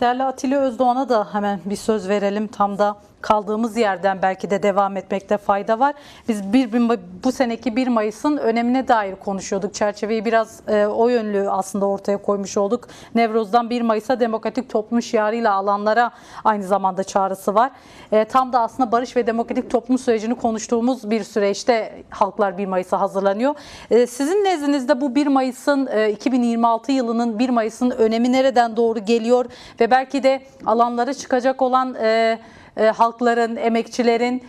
Değerli Atilla Özdoğan'a da hemen bir söz verelim. Tam da kaldığımız yerden belki de devam etmekte fayda var. Biz bu seneki 1 Mayıs'ın önemine dair konuşuyorduk. Çerçeveyi biraz o yönlü aslında ortaya koymuş olduk. Nevroz'dan 1 Mayıs'a demokratik toplum şiarıyla alanlara aynı zamanda çağrısı var. Tam da aslında barış ve demokratik toplum sürecini konuştuğumuz bir süreçte halklar 1 Mayıs'a hazırlanıyor. Sizin nezdinizde bu 1 Mayıs'ın 2026 yılının 1 Mayıs'ın önemi nereden doğru geliyor ve belki de alanlara çıkacak olan halkların, emekçilerin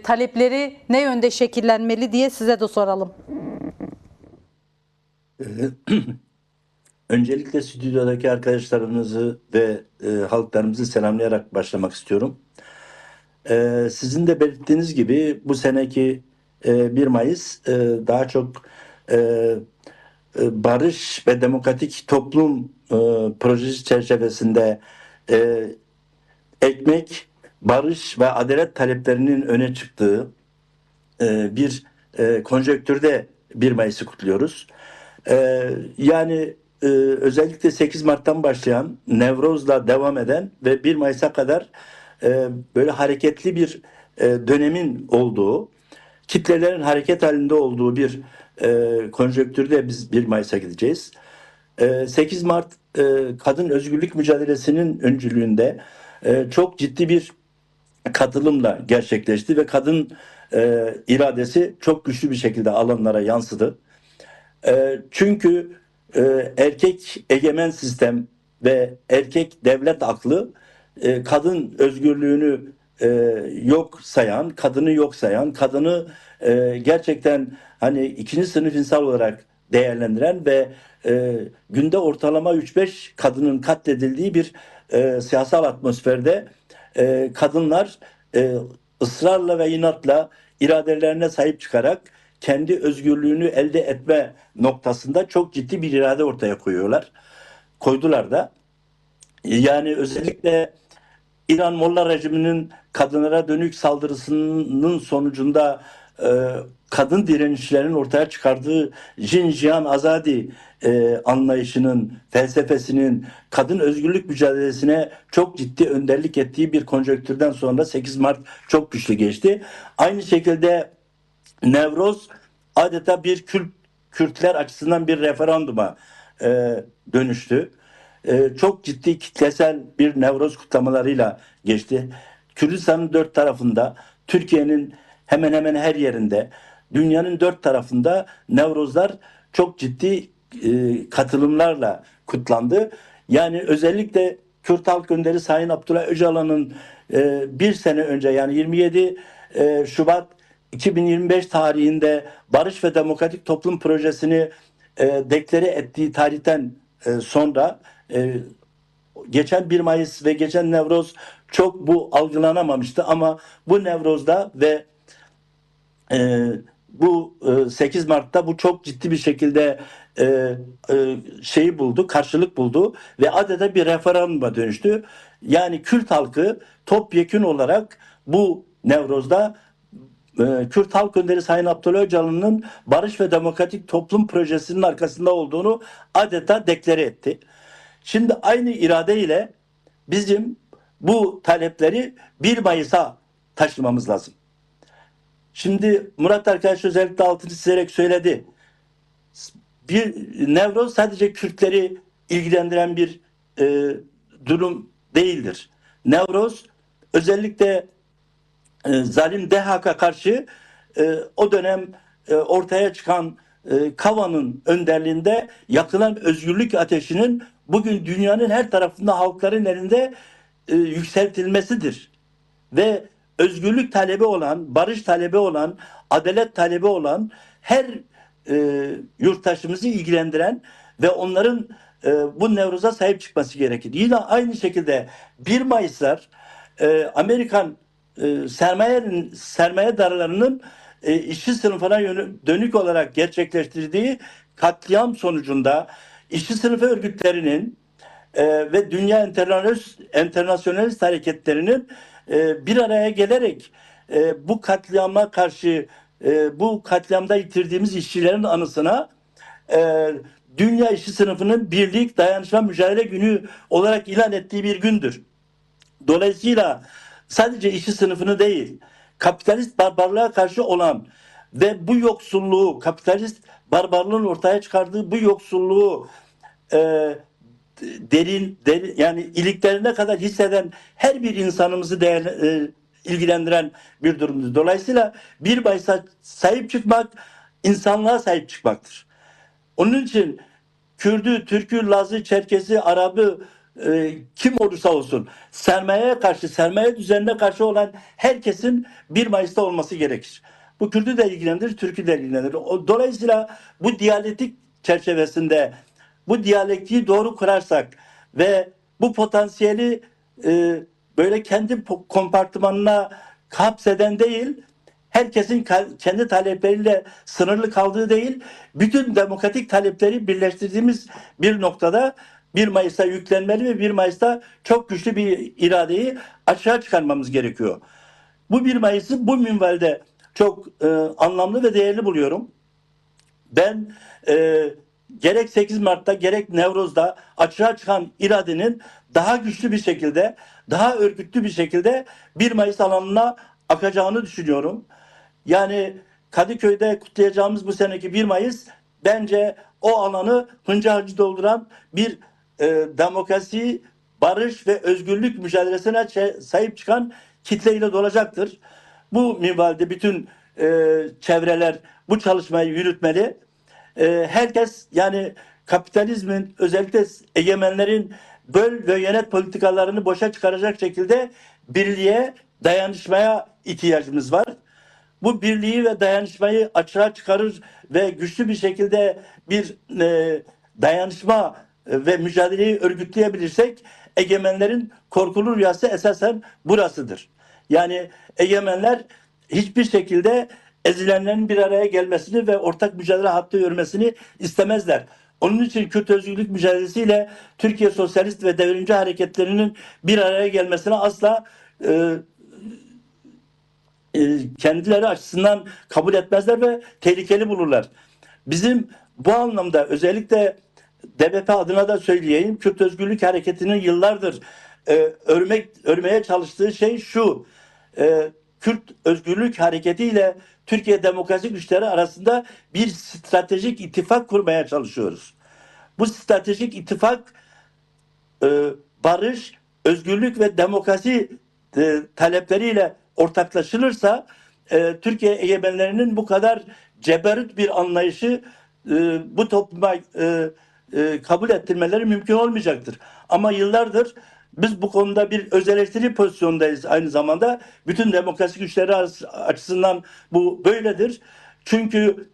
talepleri ne yönde şekillenmeli diye size de soralım. Öncelikle stüdyodaki arkadaşlarımızı ve halklarımızı selamlayarak başlamak istiyorum. Sizin de belirttiğiniz gibi bu seneki 1 Mayıs daha çok barış ve demokratik toplum projesi çerçevesinde ekmek, barış ve adalet taleplerinin öne çıktığı bir konjonktürde 1 Mayıs'ı kutluyoruz. Yani özellikle 8 Mart'tan başlayan, Nevroz'la devam eden ve 1 Mayıs'a kadar böyle hareketli bir dönemin olduğu, kitlelerin hareket halinde olduğu bir konjonktürde biz 1 Mayıs'a gideceğiz. 8 Mart kadın özgürlük mücadelesinin öncülüğünde çok ciddi bir katılımla gerçekleşti ve kadın iradesi çok güçlü bir şekilde alanlara yansıdı. Çünkü erkek egemen sistem ve erkek devlet aklı kadın özgürlüğünü yok sayan, kadını yok sayan, kadını gerçekten hani ikinci sınıf insan olarak değerlendiren ve günde ortalama 3-5 kadının katledildiği bir siyasal atmosferde kadınlar ısrarla ve inatla iradelerine sahip çıkarak kendi özgürlüğünü elde etme noktasında çok ciddi bir irade ortaya koydular da. Yani özellikle İran Molla rejiminin kadınlara dönük saldırısının sonucunda kadın direnişlerinin ortaya çıkardığı Jinjiyan Azadi anlayışının, felsefesinin kadın özgürlük mücadelesine çok ciddi önderlik ettiği bir konjonktürden sonra 8 Mart çok güçlü geçti. Aynı şekilde Nevroz adeta bir Kürtler açısından bir referanduma dönüştü. Çok ciddi kitlesel bir Nevroz kutlamalarıyla geçti. Kürdistan'ın 4 tarafında, Türkiye'nin hemen hemen her yerinde, dünyanın 4 tarafında Nevrozlar çok ciddi katılımlarla kutlandı. Yani özellikle Kürt Halk Önderi Sayın Abdullah Öcalan'ın bir sene önce yani 27 Şubat 2025 tarihinde Barış ve Demokratik Toplum Projesi'ni deklare ettiği tarihten sonra geçen 1 Mayıs ve geçen Nevroz çok bu algılanamamıştı ama bu Nevroz'da ve bu 8 Mart'ta bu çok ciddi bir şekilde karşılık buldu ve adeta bir referanduma dönüştü. Yani Kürt halkı topyekün olarak bu Nevroz'da Kürt Halk Önderi Sayın Abdullah Öcalan'ın Barış ve Demokratik Toplum Projesi'nin arkasında olduğunu adeta deklare etti. Şimdi aynı irade ile bizim bu talepleri 1 Mayıs'a taşımamız lazım. Şimdi Murat arkadaş özellikle altını çizerek söyledi. Bir Nevroz sadece Kürtleri ilgilendiren bir durum değildir. Nevroz özellikle zalim DHK'a karşı o dönem ortaya çıkan Kava'nın önderliğinde yakılan özgürlük ateşinin bugün dünyanın her tarafında halkların elinde yükseltilmesidir. Ve özgürlük talebi olan, barış talebi olan, adalet talebi olan her yurttaşımızı ilgilendiren ve onların bu Nevruz'a sahip çıkması gerekir. Yine aynı şekilde 1 Mayıslar Amerikan sermayedarlarının işçi sınıfına dönük olarak gerçekleştirdiği katliam sonucunda işçi sınıfı örgütlerinin ve dünya internasyonalist hareketlerinin bir araya gelerek bu katliama karşı bu katliamda yitirdiğimiz işçilerin anısına Dünya İşçi Sınıfı'nın birlik, dayanışma, mücadele günü olarak ilan ettiği bir gündür. Dolayısıyla sadece işçi sınıfını değil, kapitalist barbarlığa karşı olan ve bu yoksulluğu, kapitalist barbarlığın ortaya çıkardığı bu yoksulluğu e, derin yani iliklerine kadar hisseden her bir insanımızı ilgilendiren bir durumdur. Dolayısıyla bir Mayıs'a sahip çıkmak, insanlığa sahip çıkmaktır. Onun için Kürdü, Türkü, Lazı, Çerkesi, Arabı kim olursa olsun sermayeye karşı, sermaye düzenine karşı olan herkesin 1 Mayıs'ta olması gerekir. Bu Kürdü de ilgilendirir, Türk'ü de ilgilendirir. Dolayısıyla bu diyalektik çerçevesinde bu diyalektiği doğru kurarsak ve bu potansiyeli böyle kendi kompartımanına hapseden değil, herkesin kendi talepleriyle sınırlı kaldığı değil, bütün demokratik talepleri birleştirdiğimiz bir noktada 1 Mayıs'ta yüklenmeli ve 1 Mayıs'ta çok güçlü bir iradeyi açığa çıkarmamız gerekiyor. Bu 1 Mayıs'ı bu minvalde çok anlamlı ve değerli buluyorum. Ben gerek 8 Mart'ta gerek Nevruz'da açığa çıkan iradenin daha güçlü bir şekilde, daha örgütlü bir şekilde 1 Mayıs alanına akacağını düşünüyorum. Yani Kadıköy'de kutlayacağımız bu seneki 1 Mayıs bence o alanı hınca hıncı dolduran bir demokrasi, barış ve özgürlük mücadelesine sahip çıkan kitleyle dolacaktır. Bu minvalde bütün çevreler bu çalışmayı yürütmeli. Herkes yani kapitalizmin özellikle egemenlerin böl ve yönet politikalarını boşa çıkaracak şekilde birliğe, dayanışmaya ihtiyacımız var. Bu birliği ve dayanışmayı açığa çıkarır ve güçlü bir şekilde bir dayanışma ve mücadeleyi örgütleyebilirsek egemenlerin korkulu rüyası esasen burasıdır. Yani egemenler hiçbir şekilde ezilenlerin bir araya gelmesini ve ortak mücadele hattı örmesini istemezler. Onun için Kürt özgürlük mücadelesiyle Türkiye Sosyalist ve Devrimci hareketlerinin bir araya gelmesine asla kendileri açısından kabul etmezler ve tehlikeli bulurlar. Bizim bu anlamda özellikle DBP adına da söyleyeyim, Kürt Özgürlük Hareketi'nin yıllardır örmeye çalıştığı şey şu: Kürt Özgürlük Hareketi ile Türkiye Demokrasi Güçleri arasında bir stratejik ittifak kurmaya çalışıyoruz. Bu stratejik ittifak barış, özgürlük ve demokrasi talepleriyle ortaklaşılırsa Türkiye egemenlerinin bu kadar ceberut bir anlayışı bu topluma kabul ettirmeleri mümkün olmayacaktır. Ama yıllardır biz bu konuda bir öz eleştiri pozisyondayız aynı zamanda. Bütün demokrasi güçleri açısından bu böyledir. Çünkü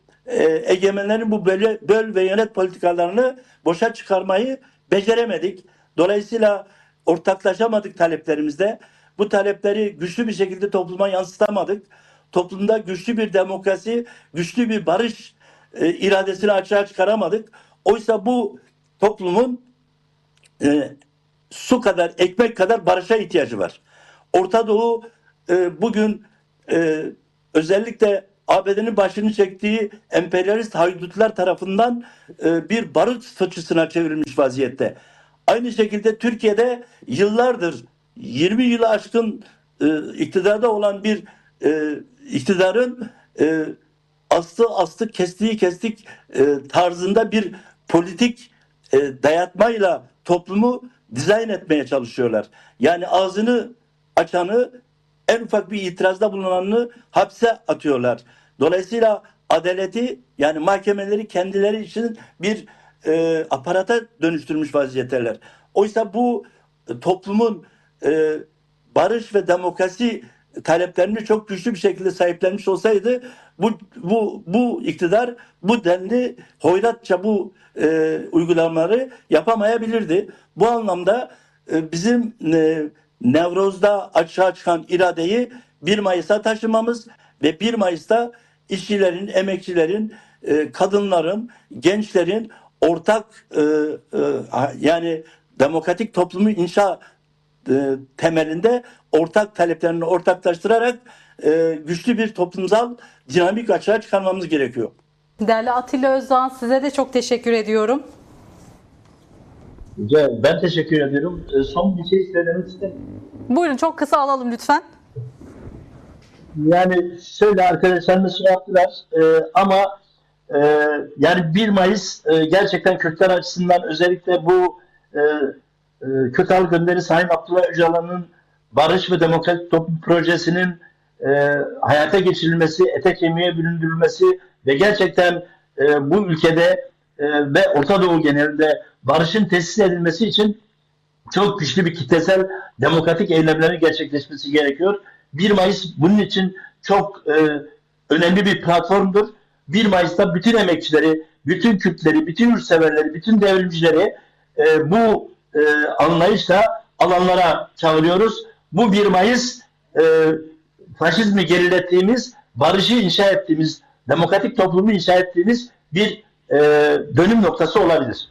egemenlerin bu böl ve yönet politikalarını boşa çıkarmayı beceremedik. Dolayısıyla ortaklaşamadık taleplerimizde. Bu talepleri güçlü bir şekilde topluma yansıtamadık. Toplumda güçlü bir demokrasi, güçlü bir barış iradesini açığa çıkaramadık. Oysa bu toplumun su kadar, ekmek kadar barışa ihtiyacı var. Orta Doğu bugün özellikle ABD'nin başını çektiği emperyalist haydutlar tarafından bir barut fıçısına çevrilmiş vaziyette. Aynı şekilde Türkiye'de yıllardır 20 yılı aşkın iktidarda olan bir iktidarın astı kestiği kestik tarzında bir politik dayatmayla toplumu dizayn etmeye çalışıyorlar. Yani ağzını açanı, en ufak bir itirazda bulunanı hapse atıyorlar. Dolayısıyla adaleti, yani mahkemeleri kendileri için bir aparata dönüştürmüş vaziyetteler. Oysa bu toplumun barış ve demokrasi taleplerini çok güçlü bir şekilde sahiplenmiş olsaydı bu iktidar bu denli hoyratça bu uygulamaları yapamayabilirdi. Bu anlamda bizim Nevruz'da açığa çıkan iradeyi 1 Mayıs'a taşımamız ve 1 Mayıs'ta işçilerin, emekçilerin, kadınların, gençlerin ortak yani demokratik toplumu inşa temelinde ortak taleplerini ortaklaştırarak güçlü bir toplumsal dinamik açığa çıkarmamız gerekiyor. Değerli Atilla Özdağ, size de çok teşekkür ediyorum. Ben teşekkür ediyorum. Son bir şey söylemek isterim. Buyurun, çok kısa alalım lütfen. Yani şöyle arkadaşlarımız şey yaptılar ama yani 1 Mayıs gerçekten Kürtler açısından özellikle bu Kürt Halk Önderi Sayın Abdullah Öcalan'ın Barış ve Demokratik Toplum Projesi'nin hayata geçirilmesi, ete kemiğe büründürülmesi ve gerçekten bu ülkede ve Orta Doğu genelinde barışın tesis edilmesi için çok güçlü bir kitlesel demokratik eylemlerin gerçekleşmesi gerekiyor. 1 Mayıs bunun için çok önemli bir platformdur. 1 Mayıs'ta bütün emekçileri, bütün Kürtleri, bütün yurtseverleri, bütün devrimcileri bu anlayışla alanlara çağırıyoruz. Bu 1 Mayıs faşizmi gerilettiğimiz, barışı inşa ettiğimiz, demokratik toplumu inşa ettiğimiz bir dönüm noktası olabilir.